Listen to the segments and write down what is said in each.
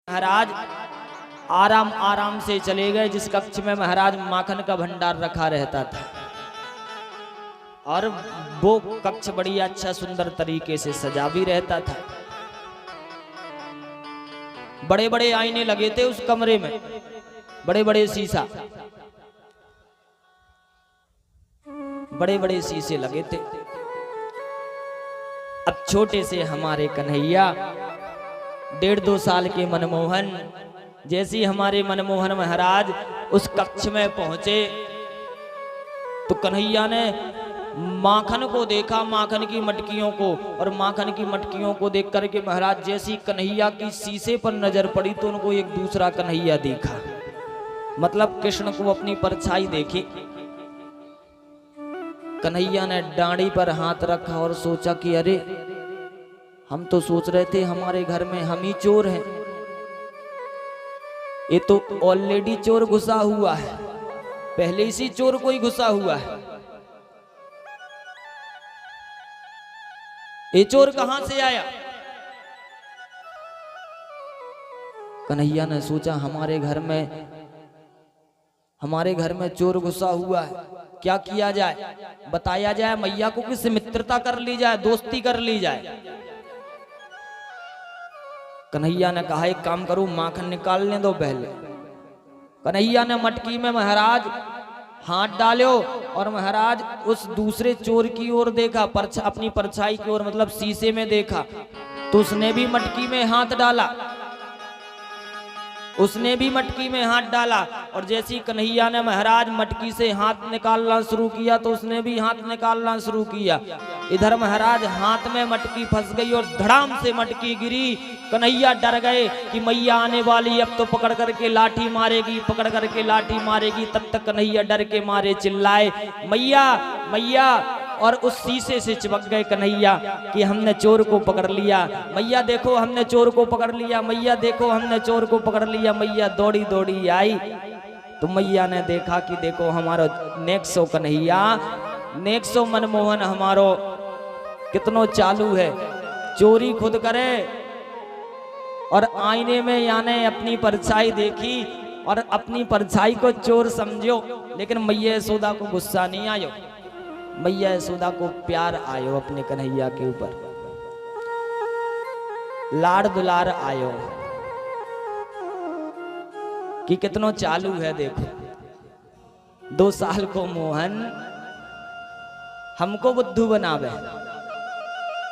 महाराज आराम आराम से चले गए। जिस कक्ष में महाराज माखन का भंडार रखा रहता था, और वो कक्ष बड़ी अच्छा सुंदर तरीके से सजा भी रहता था। बड़े बड़े आईने लगे थे उस कमरे में, बड़े बड़े शीशा, बड़े बड़े शीशे लगे थे। अब छोटे से हमारे कन्हैया 1.5-2 साल के मनमोहन, जैसे हमारे मनमोहन महाराज उस कक्ष में पहुंचे तो कन्हैया ने माखन को देखा, माखन की मटकियों को, और माखन की मटकियों को देख करके महाराज जैसी कन्हैया की शीशे पर नजर पड़ी तो उनको एक दूसरा कन्हैया देखा, मतलब कृष्ण को अपनी परछाई देखी। कन्हैया ने डांडी पर हाथ रखा और सोचा कि अरे हम तो सोच रहे थे हमारे घर में हम ही चोर हैं, ये तो ऑलरेडी चोर घुसा हुआ है, पहले इसी चोर को ही घुसा हुआ है। ये चोर कहां से आया? कन्हैया ने सोचा हमारे घर में चोर घुसा हुआ है, क्या किया जाए? बताया जाए मैया को, किससे मित्रता कर ली जाए, दोस्ती कर ली जाए। कन्हैया ने कहा एक काम करो, माखन निकालने दो पहले। कन्हैया ने मटकी में महाराज हाथ डालो और महाराज उस दूसरे चोर की ओर देखा, अपनी परछाई की ओर, मतलब शीशे में देखा, तो उसने भी मटकी में हाथ डाला, उसने भी मटकी में हाथ डाला। और जैसी कन्हैया ने महाराज मटकी से हाथ निकालना शुरू किया तो उसने भी हाथ निकालना शुरू किया। इधर महाराज हाथ में मटकी फंस गई और धड़ाम से मटकी गिरी। कन्हैया डर गए कि मैया आने वाली, अब तो पकड़ करके लाठी मारेगी, पकड़ करके लाठी मारेगी। तब तक कन्हैया डर के मारे चिल्लाए मैया मैया, और उस शीशे से चिपक गए कन्हैया कि हमने चोर को पकड़ लिया, मैया देखो हमने चोर को पकड़ लिया, मैया देखो हमने चोर को पकड़ लिया। मैया दौड़ी दौड़ी आई तो मैया ने देखा कि देखो हमारो नेक्सो कन्हैया, नेक्सो मनमोहन हमारो कितनो चालू है, चोरी खुद करे और आईने में याने अपनी परछाई देखी और अपनी परछाई को चोर समझो। लेकिन मैया यशोदा को गुस्सा नहीं आयो, मैया यशोदा को प्यार आयो अपने कन्हैया के ऊपर, लाड़ दुलार आयो कि कितनो चालू है। देखो 2 साल को मोहन हमको बुद्धू बनावे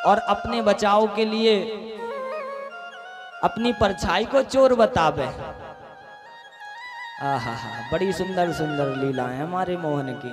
और अपने बचाव के लिए अपनी परछाई को चोर बतावे। आहा, बड़ी सुंदर सुंदर लीला है हमारे मोहन की।